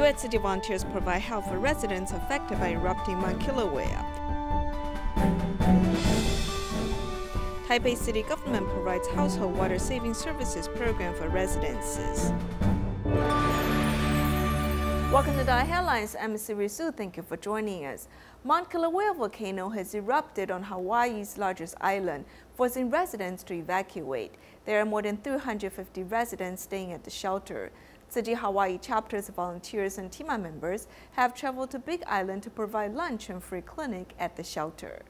U.S. City volunteers provide help for residents affected by erupting Mount Kilauea. Taipei City Government provides household water saving services program for residences. Welcome to DaAi Headlines. I'm Siri Su. Thank you for joining us. Mount Kilauea volcano has erupted on Hawaii's largest island, forcing residents to evacuate. There are more than 350 residents staying at the shelter. Tzu Chi Hawaii chapter's volunteers and team members have traveled to Big Island to provide lunch and free clinic at the shelter.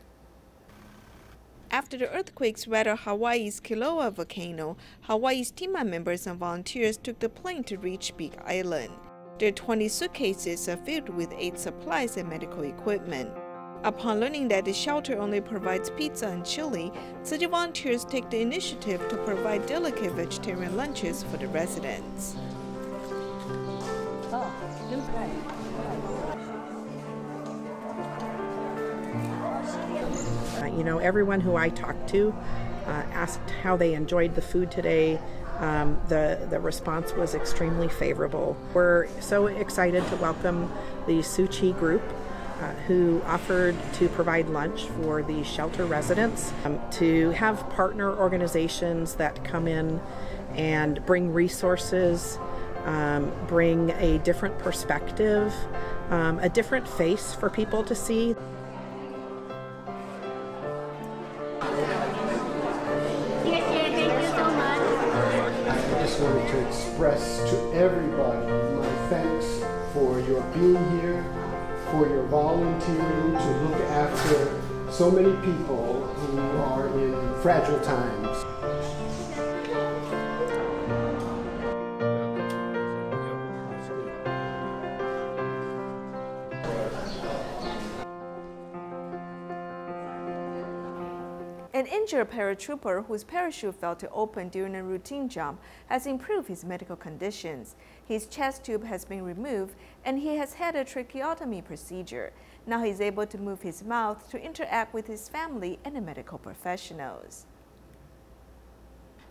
After the earthquakes rattled Hawaii's Kilauea volcano, Hawaii's team members and volunteers took the plane to reach Big Island. Their 20 suitcases are filled with aid supplies and medical equipment. Upon learning that the shelter only provides pizza and chili, Tzu Chi volunteers take the initiative to provide delicate vegetarian lunches for the residents. Everyone who I talked to asked how they enjoyed the food today. The response was extremely favorable. We're so excited to welcome the Tzu Chi group who offered to provide lunch for the shelter residents, to have partner organizations that come in and bring resources, bring a different perspective, a different face for people to see. I just wanted to express to everybody my thanks for your being here, for your volunteering to look after so many people who are in fragile times. An injured paratrooper whose parachute failed to open during a routine jump has improved his medical conditions. His chest tube has been removed and he has had a tracheotomy procedure. Now he is able to move his mouth to interact with his family and the medical professionals.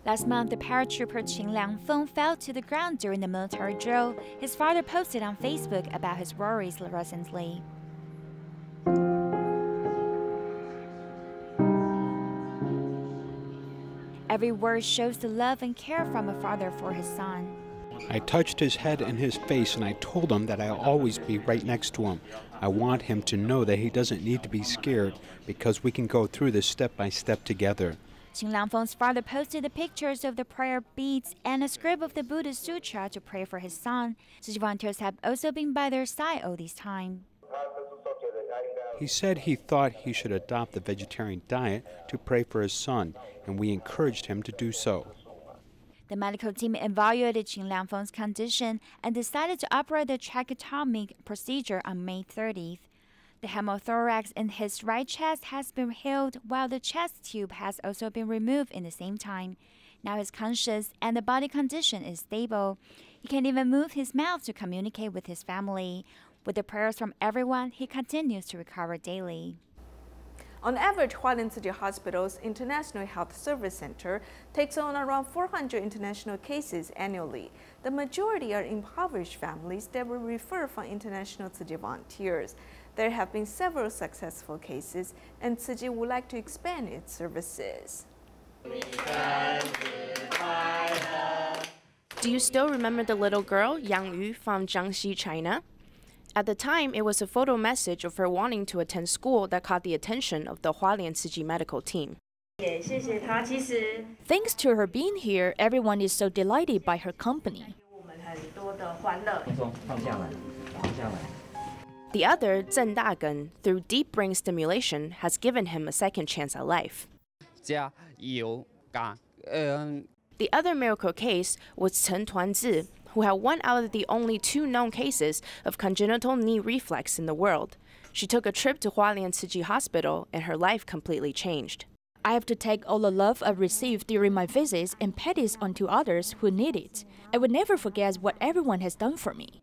Last month, the paratrooper Qin Liangfeng fell to the ground during the military drill. His father posted on Facebook about his worries recently. Every word shows the love and care from a father for his son. I touched his head and his face and I told him that I'll always be right next to him. I want him to know that he doesn't need to be scared because we can go through this step by step together. Qin Liangfeng's father posted the pictures of the prayer beads and a script of the Buddhist sutra to pray for his son. Tzu Chi volunteers have also been by their side all this time. He said he thought he should adopt the vegetarian diet to pray for his son, and we encouraged him to do so. The medical team evaluated Qin Liangfeng's condition and decided to operate the tracheotomy procedure on May 30th. The hemothorax in his right chest has been healed, while the chest tube has also been removed in the same time. Now he's conscious and the body condition is stable. He can even move his mouth to communicate with his family. With the prayers from everyone, he continues to recover daily. On average, Hualien Tzu Chi Hospital's International Health Service Center takes on around 400 international cases annually. The majority are impoverished families that were referred from international Tzu Chi volunteers. There have been several successful cases, and Tzu Chi would like to expand its services. Do you still remember the little girl, Yang Yu, from Jiangxi, China? At the time, it was a photo message of her wanting to attend school that caught the attention of the Hualien Tzu Chi medical team. Thanks to her being here, everyone is so delighted by her company. The other, Zhen Dagen, through deep brain stimulation, has given him a second chance at life. The other miracle case was Chen Tuanzi, who had one out of the only 2 known cases of congenital knee reflex in the world. She took a trip to Hualien Tzu Chi Hospital and her life completely changed. I have to take all the love I've received during my visits and pass it on to others who need it. I would never forget what everyone has done for me.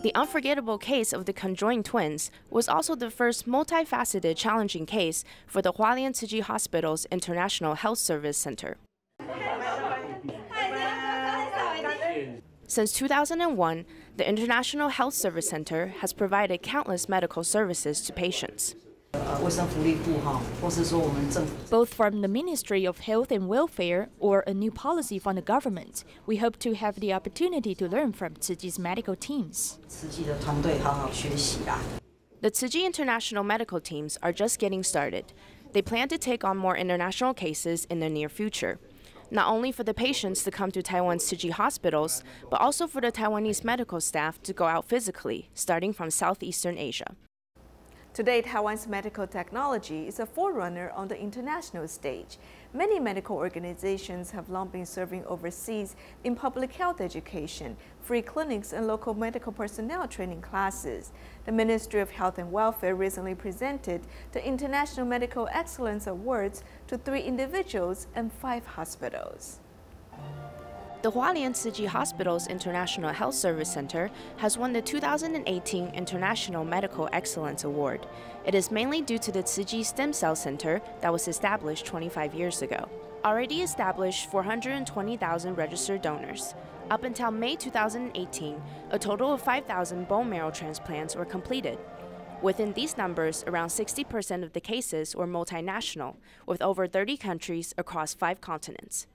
The unforgettable case of the conjoined twins was also the first multifaceted challenging case for the Hualien Tzu Chi Hospital's International Health Service Center. Since 2001, the International Health Service Center has provided countless medical services to patients. Both from the Ministry of Health and Welfare or a new policy from the government, we hope to have the opportunity to learn from Tzu Chi's medical teams. The Tzu Chi international medical teams are just getting started. They plan to take on more international cases in the near future, not only for the patients to come to Taiwan's Tzu Chi hospitals, but also for the Taiwanese medical staff to go out physically, starting from Southeastern Asia. Today, Taiwan's medical technology is a forerunner on the international stage. Many medical organizations have long been serving overseas in public health education, free clinics, and local medical personnel training classes. The Ministry of Health and Welfare recently presented the International Medical Excellence Awards to 3 individuals and 5 hospitals. The Hualien Tzu Chi Hospital's International Health Service Center has won the 2018 International Medical Excellence Award. It is mainly due to the Tzu Chi Stem Cell Center that was established 25 years ago. Already established 420,000 registered donors. Up until May 2018, a total of 5,000 bone marrow transplants were completed. Within these numbers, around 60% of the cases were multinational, with over 30 countries across 5 continents.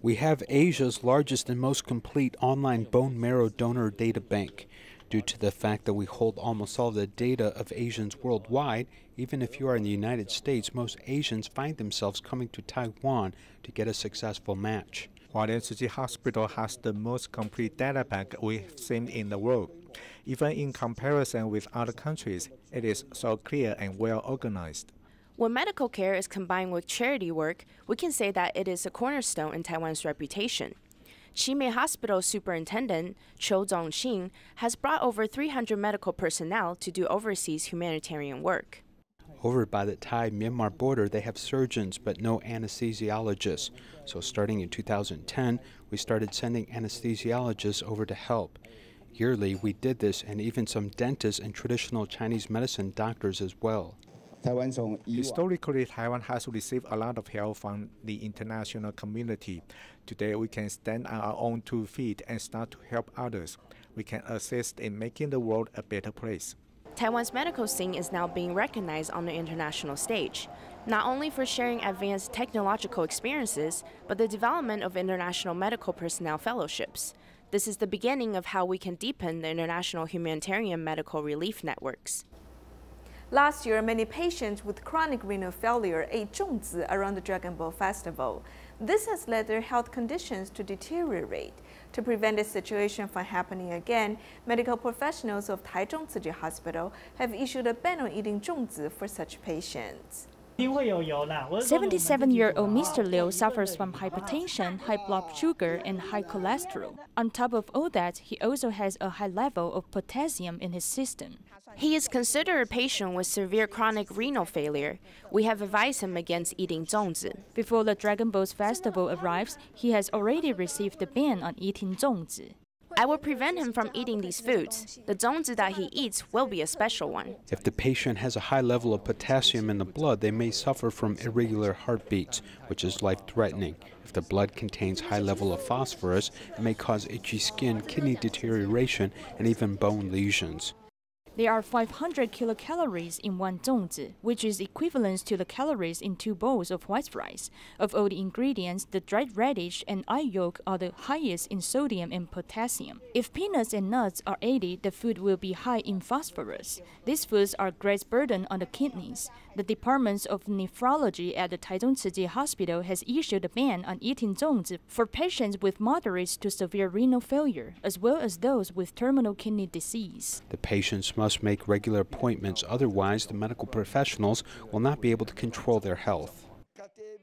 We have Asia's largest and most complete online bone marrow donor data bank. Due to the fact that we hold almost all the data of Asians worldwide, even if you are in the United States, most Asians find themselves coming to Taiwan to get a successful match. Hualien Tzu Chi Hospital has the most complete data bank we've seen in the world. Even in comparison with other countries, it is so clear and well organized. When medical care is combined with charity work, we can say that it is a cornerstone in Taiwan's reputation. Chimei Hospital Superintendent Chiu Zongqing has brought over 300 medical personnel to do overseas humanitarian work. Over by the Thai-Myanmar border, they have surgeons but no anesthesiologists. So starting in 2010, we started sending anesthesiologists over to help. Yearly, we did this, and even some dentists and traditional Chinese medicine doctors as well. Historically, Taiwan has received a lot of help from the international community. Today, we can stand on our own 2 feet and start to help others. We can assist in making the world a better place. Taiwan's medical scene is now being recognized on the international stage, not only for sharing advanced technological experiences, but the development of international medical personnel fellowships. This is the beginning of how we can deepen the international humanitarian medical relief networks. Last year, many patients with chronic renal failure ate zhongzi around the Dragon Boat Festival. This has led their health conditions to deteriorate. To prevent this situation from happening again, medical professionals of Taichung Tzu Chi Hospital have issued a ban on eating zhongzi for such patients. 77-year-old Mr. Liu suffers from hypertension, high blood sugar, and high cholesterol. On top of all that, he also has a high level of potassium in his system. He is considered a patient with severe chronic renal failure. We have advised him against eating zhongzi. Before the Dragon Boat Festival arrives, he has already received the ban on eating zhongzi. I will prevent him from eating these foods. The zhongzi that he eats will be a special one. If the patient has a high level of potassium in the blood, they may suffer from irregular heartbeats, which is life-threatening. If the blood contains high level of phosphorus, it may cause itchy skin, kidney deterioration, and even bone lesions. There are 500 kilocalories in one zhongzi, which is equivalent to the calories in 2 bowls of white rice. Of all the ingredients, the dried radish and eye yolk are the highest in sodium and potassium. If peanuts and nuts are added, the food will be high in phosphorus. These foods are a great burden on the kidneys. The Department of Nephrology at the Taichung Tzu Chi Hospital has issued a ban on eating zhongzi for patients with moderate to severe renal failure, as well as those with terminal kidney disease. The patients must make regular appointments, otherwise the medical professionals will not be able to control their health.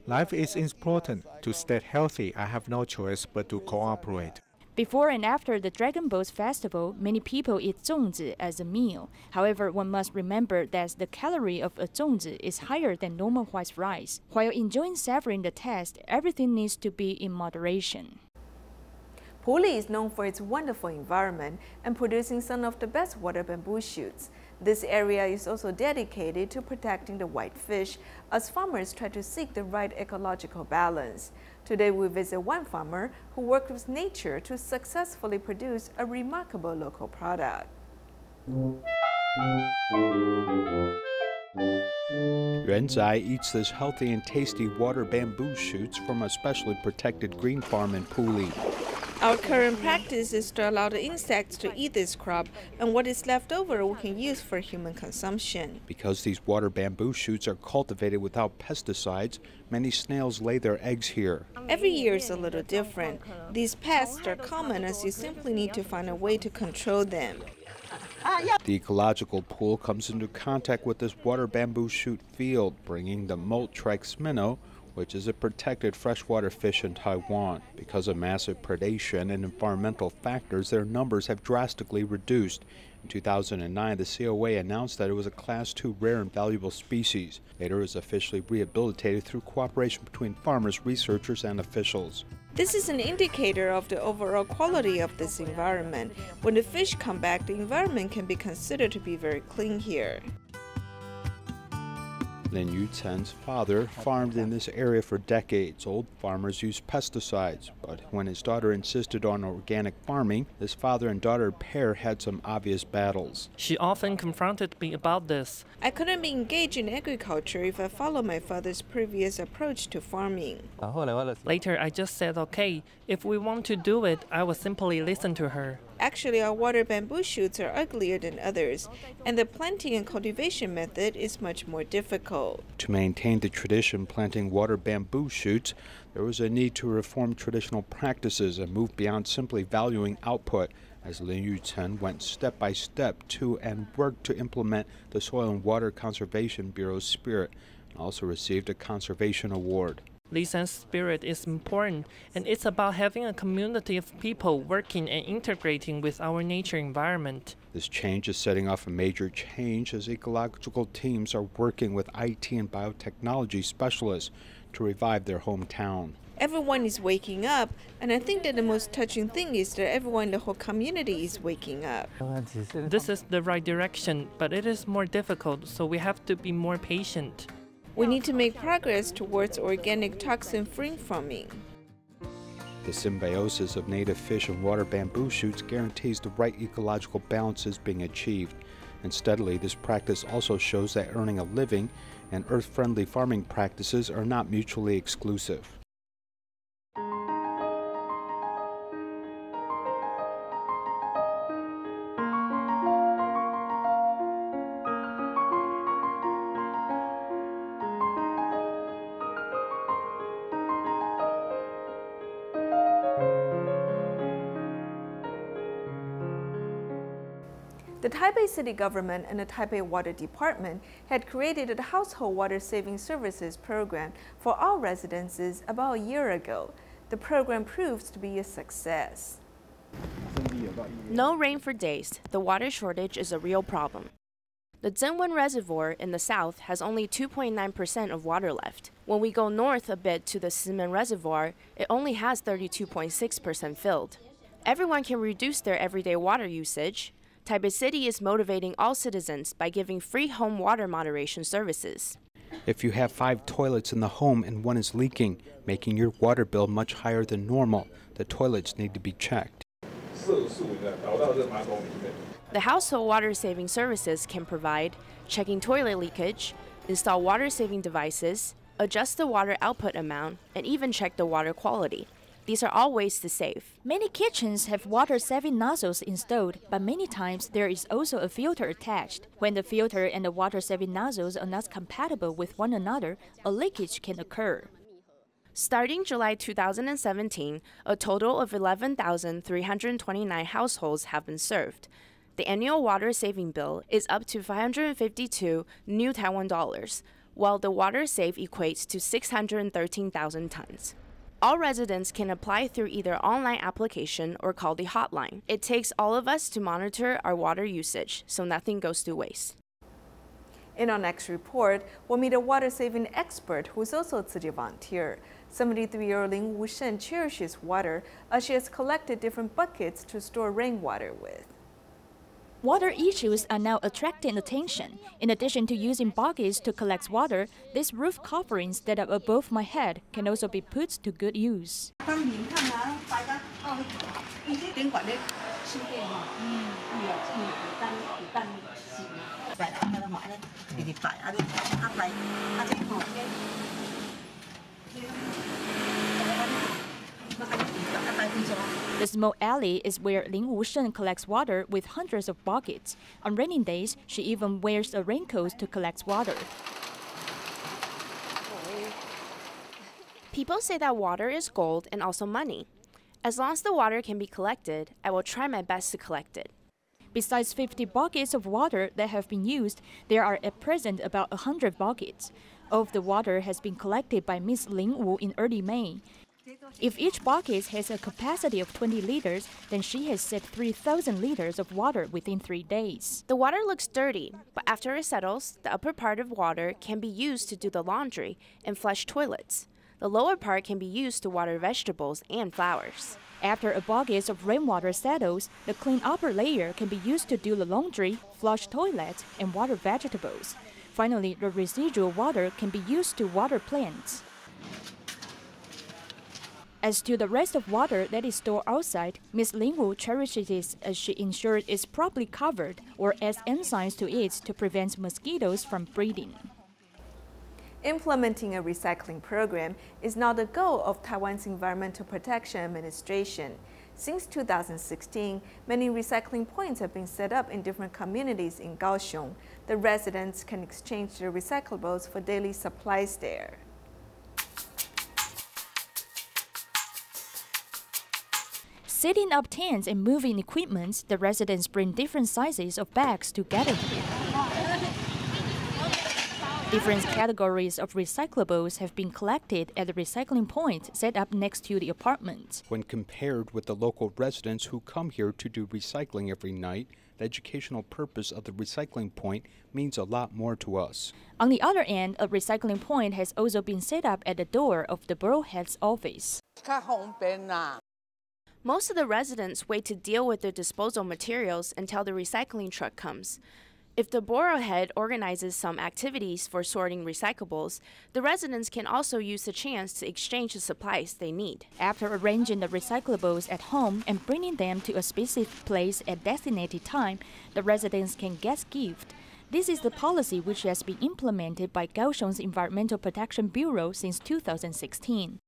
Life is important. To stay healthy, I have no choice but to cooperate. Before and after the Dragon Boat Festival, many people eat zhongzi as a meal. However, one must remember that the calorie of a zhongzi is higher than normal white rice. While enjoying savoring the taste, everything needs to be in moderation. Puli is known for its wonderful environment and producing some of the best water bamboo shoots. This area is also dedicated to protecting the whitefish as farmers try to seek the right ecological balance. Today we visit one farmer who worked with nature to successfully produce a remarkable local product. Yuan Zai eats this healthy and tasty water bamboo shoots from a specially protected green farm in Puli. Our current practice is to allow the insects to eat this crop, and what is left over we can use for human consumption. Because these water bamboo shoots are cultivated without pesticides, many snails lay their eggs here. Every year is a little different. These pests are common as you simply need to find a way to control them. The ecological pool comes into contact with this water bamboo shoot field, bringing the Moltrex minnow, which is a protected freshwater fish in Taiwan. Because of massive predation and environmental factors, their numbers have drastically reduced. In 2009, the COA announced that it was a Class II rare and valuable species. Later, it was officially rehabilitated through cooperation between farmers, researchers, and officials. This is an indicator of the overall quality of this environment. When the fish come back, the environment can be considered to be very clean here. Lin Yuchen's father farmed in this area for decades. Old farmers used pesticides, but when his daughter insisted on organic farming, this father and daughter pair had some obvious battles. She often confronted me about this. I couldn't be engaged in agriculture if I followed my father's previous approach to farming. Later, I just said, okay, if we want to do it, I will simply listen to her. Actually, our water bamboo shoots are uglier than others, and the planting and cultivation method is much more difficult. To maintain the tradition planting water bamboo shoots, there was a need to reform traditional practices and move beyond simply valuing output, as Lin Yuchen went step by step to and worked to implement the Soil and Water Conservation Bureau's spirit, and also received a conservation award. Lisan's spirit is important, and it's about having a community of people working and integrating with our nature environment. This change is setting off a major change as ecological teams are working with IT and biotechnology specialists to revive their hometown. Everyone is waking up, and I think that the most touching thing is that everyone in the whole community is waking up. This is the right direction, but it is more difficult, so we have to be more patient. We need to make progress towards organic toxin-free farming. The symbiosis of native fish and water bamboo shoots guarantees the right ecological balance is being achieved. And steadily, this practice also shows that earning a living and earth-friendly farming practices are not mutually exclusive. The Taipei City Government and the Taipei Water Department had created a household water saving services program for all residences about a year ago. The program proves to be a success. No rain for days. The water shortage is a real problem. The Zhenwen Reservoir in the south has only 2.9% of water left. When we go north a bit to the Simen Reservoir, it only has 32.6% filled. Everyone can reduce their everyday water usage. Taipei City is motivating all citizens by giving free home water moderation services. If you have 5 toilets in the home and one is leaking, making your water bill much higher than normal, the toilets need to be checked. The household water saving services can provide checking toilet leakage, install water saving devices, adjust the water output amount, and even check the water quality. These are all ways to save. Many kitchens have water-saving nozzles installed, but many times there is also a filter attached. When the filter and the water-saving nozzles are not compatible with one another, a leakage can occur. Starting July 2017, a total of 11,329 households have been served. The annual water saving bill is up to 552 new Taiwan dollars, while the water save equates to 613,000 tons. All residents can apply through either online application or call the hotline. It takes all of us to monitor our water usage so nothing goes to waste. In our next report, we'll meet a water-saving expert who is also a Tzu Chi volunteer. 73-year-old Lin Wushen cherishes water as she has collected different buckets to store rainwater with. Water issues are now attracting attention. In addition to using buckets to collect water, these roof coverings that are above my head can also be put to good use. The small alley is where Lin Wushen collects water with hundreds of buckets. On rainy days, she even wears a raincoat to collect water. People say that water is gold and also money. As long as the water can be collected, I will try my best to collect it. Besides 50 buckets of water that have been used, there are at present about 100 buckets. All of the water has been collected by Ms. Lin Wu in early May. If each bucket has a capacity of 20 liters, then she has saved 3,000 liters of water within 3 days. The water looks dirty, but after it settles, the upper part of water can be used to do the laundry and flush toilets. The lower part can be used to water vegetables and flowers. After a bucket of rainwater settles, the clean upper layer can be used to do the laundry, flush toilets, and water vegetables. Finally, the residual water can be used to water plants. As to the rest of water that is stored outside, Ms. Lin Wu cherishes it as she ensures it's properly covered or adds enzymes to it to prevent mosquitoes from breeding. Implementing a recycling program is now the goal of Taiwan's Environmental Protection Administration. Since 2016, many recycling points have been set up in different communities in Kaohsiung. The residents can exchange their recyclables for daily supplies there. Setting up tents and moving equipment, the residents bring different sizes of bags together here. Different categories of recyclables have been collected at the recycling point set up next to the apartment. When compared with the local residents who come here to do recycling every night, the educational purpose of the recycling point means a lot more to us. On the other end, a recycling point has also been set up at the door of the borough head's office. Most of the residents wait to deal with their disposal materials until the recycling truck comes. If the borough head organizes some activities for sorting recyclables, the residents can also use the chance to exchange the supplies they need. After arranging the recyclables at home and bringing them to a specific place at designated time, the residents can get gifts. This is the policy which has been implemented by Kaohsiung's Environmental Protection Bureau since 2016.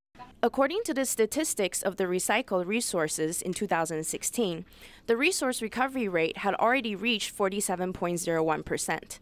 According to the statistics of the recycled resources in 2016, the resource recovery rate had already reached 47.01%.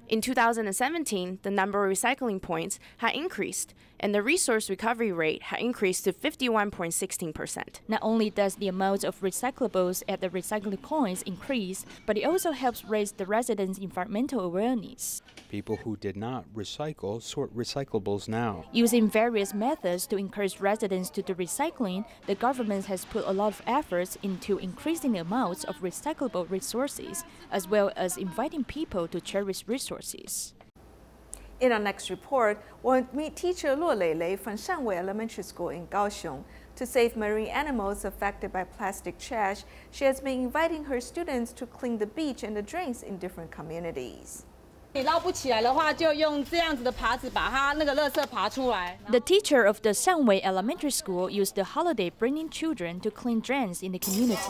In 2017, the number of recycling points had increased, and the resource recovery rate had increased to 51.16%. Not only does the amount of recyclables at the recycling points increase, but it also helps raise the residents' environmental awareness. People who did not recycle sort recyclables now. Using various methods to encourage residents to do recycling, the government has put a lot of efforts into increasing the amounts of recyclable resources, as well as inviting people to cherish resources. In our next report, we'll meet teacher Luo Leilei from Shanwei Elementary School in Kaohsiung. To save marine animals affected by plastic trash, she has been inviting her students to clean the beach and the drains in different communities. The teacher of the Shanwei Elementary School used the holiday bringing children to clean drains in the community.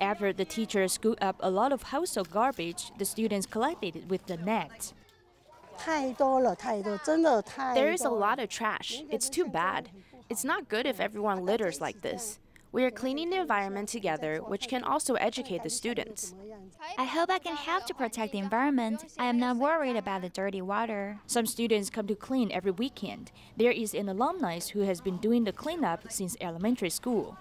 After the teacher scooped up a lot of household garbage, the students collected it with the net. There is a lot of trash. It's too bad. It's not good if everyone litters like this. We are cleaning the environment together, which can also educate the students. I hope I can help to protect the environment. I am not worried about the dirty water. Some students come to clean every weekend. There is an alumni who has been doing the cleanup since elementary school.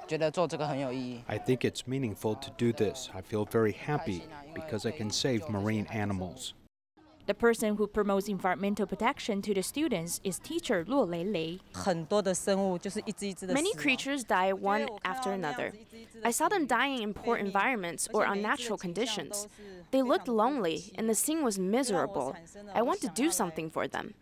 I think it's meaningful to do this. I feel very happy because I can save marine animals. The person who promotes environmental protection to the students is teacher Luo Leilei. Many creatures die one after another. I saw them dying in poor environments or unnatural conditions. They looked lonely and the scene was miserable. I want to do something for them.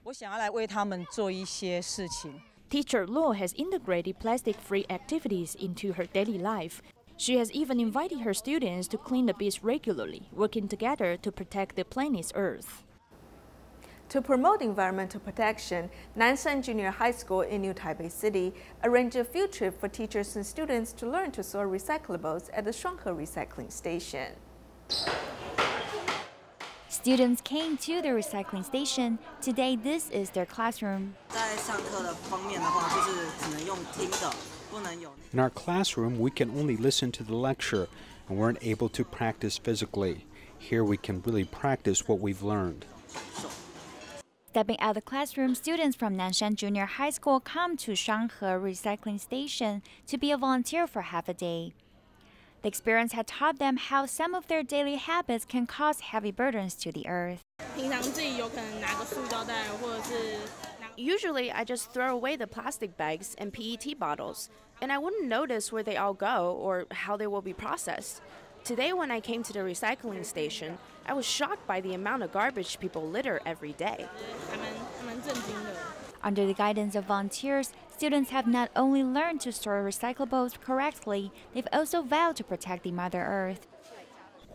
Teacher Luo has integrated plastic-free activities into her daily life. She has even invited her students to clean the beach regularly, working together to protect the planet's Earth. To promote environmental protection, Nanshan Junior High School in New Taipei City arranged a field trip for teachers and students to learn to store recyclables at the Shuanghe Recycling Station. Students came to the recycling station. Today, this is their classroom. In our classroom, we can only listen to the lecture and weren't able to practice physically. Here we can really practice what we've learned. Stepping out of the classroom, students from Nanshan Junior High School come to Shuanghe Recycling Station to be a volunteer for half a day. The experience had taught them how some of their daily habits can cause heavy burdens to the earth. Usually, I just throw away the plastic bags and PET bottles, and I wouldn't notice where they all go or how they will be processed. Today, when I came to the recycling station, I was shocked by the amount of garbage people litter every day. Under the guidance of volunteers, students have not only learned to store recyclables correctly, they've also vowed to protect the Mother Earth.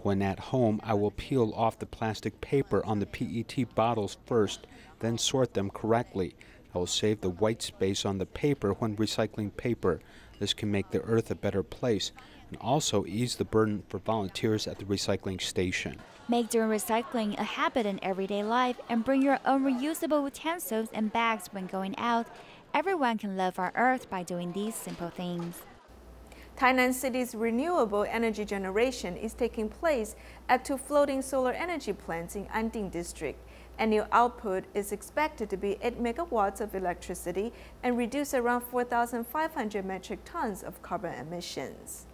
When at home, I will peel off the plastic paper on the PET bottles first, then sort them correctly. I will save the white space on the paper when recycling paper. This can make the earth a better place and also ease the burden for volunteers at the recycling station. Make doing recycling a habit in everyday life and bring your own reusable utensils and bags when going out. Everyone can love our earth by doing these simple things. Tainan City's renewable energy generation is taking place at 2 floating solar energy plants in Anding District. Annual output is expected to be 8 megawatts of electricity and reduce around 4,500 metric tons of carbon emissions.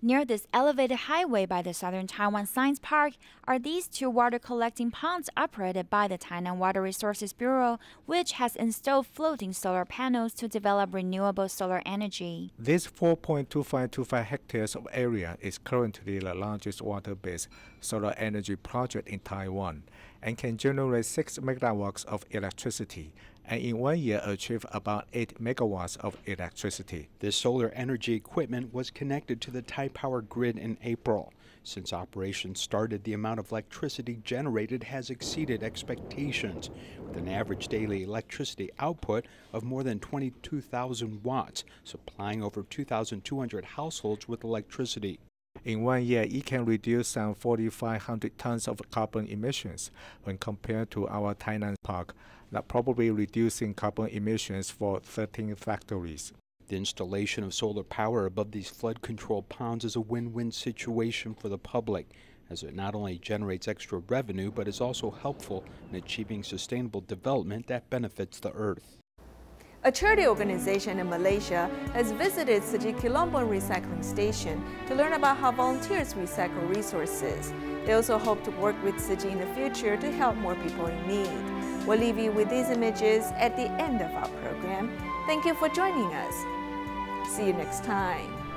Near this elevated highway by the Southern Taiwan Science Park are these 2 water collecting ponds operated by the Tainan Water Resources Bureau, which has installed floating solar panels to develop renewable solar energy. This 4.2525 hectares of area is currently the largest water-based solar energy project in Taiwan and can generate 6 megawatts of electricity, and in 1 year achieve about 8 megawatts of electricity. This solar energy equipment was connected to the Taipower grid in April. Since operation started, the amount of electricity generated has exceeded expectations, with an average daily electricity output of more than 22,000 watts, supplying over 2,200 households with electricity. In 1 year, it can reduce some 4,500 tons of carbon emissions when compared to our Tainan Park, that probably reducing carbon emissions for 13 factories. The installation of solar power above these flood control ponds is a win-win situation for the public, as it not only generates extra revenue, but is also helpful in achieving sustainable development that benefits the earth. A charity organization in Malaysia has visited Tzu Chi recycling station to learn about how volunteers recycle resources. They also hope to work with Tzu Chi in the future to help more people in need. We'll leave you with these images at the end of our program. Thank you for joining us. See you next time.